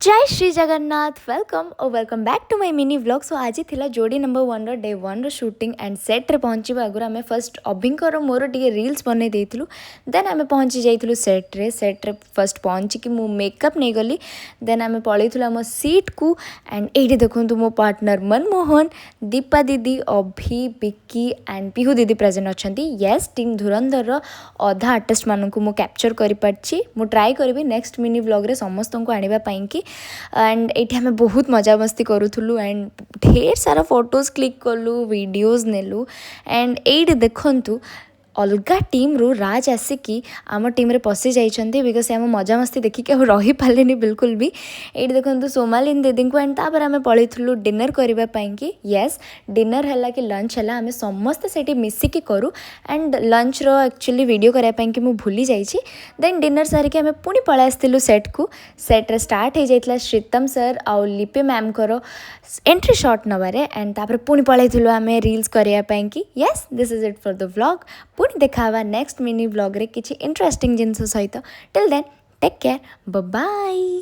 जय Shri Jagannath welcome back to my mini vlog. So आज थिला जोड़ी number 1 day 1 shooting and set रे पहुँचवा आगुरी आम फर्स्ट अभिंकर मोर टे रील्स बनई देलु। देन आम पहुँची जाइलु सेट रे फर्स्ट पहुँचिकी मु मेकअप नहीं गली। देन आम पलैलु आम सीट को एंड ये देखूँ मो पार्टनर मनमोहन, दीपा दीदी, अभि, बिक्की एंड पिहू दीदी प्रेजेंट अच्छा। येस टीम धुरंधर अधा आर्टिस्ट मानक मु कैप्चर कर पार्ची। मु ट्राई करी नेक्स्ट मिनी व्लॉग रे समस्त को आने कि एंड ये आम बहुत मजा मस्ती करूँ एंड ढेर सारा फोटोज क्लिक कलु वीडियोज नेलु। एंड ये देखु अलग टीम रु राज आसिकी आम टीम रे पशि जाइछन्ती बिकज से आम मजा मस्ती देखिक रही पारे बिल्कुल भी। ये देखो सोमालिन दीदी को एंड तापर आम पलैलु डिनर करने। येस डिनर है कि लंच है आम समस्ते से मिसिकी करूँ एंड लंच रो एक्चुअली वीडियो करने कि भूली जाइए। देन डिनर सारिक आम पुणी पळै आसलु सेट को। सेट रे स्टार्ट हो जाइए श्रीतम सर आउ लिपि मैम को एंट्री शॉट नबारे एंड तापर पुणी पळैलु आम रील्स करने कि। Yes this is it for the vlog. पुणी देखा नेक्स्ट मिनी व्लॉग रे किछि इंटरेस्टिंग जिनस सहित। Till then take care bye bye.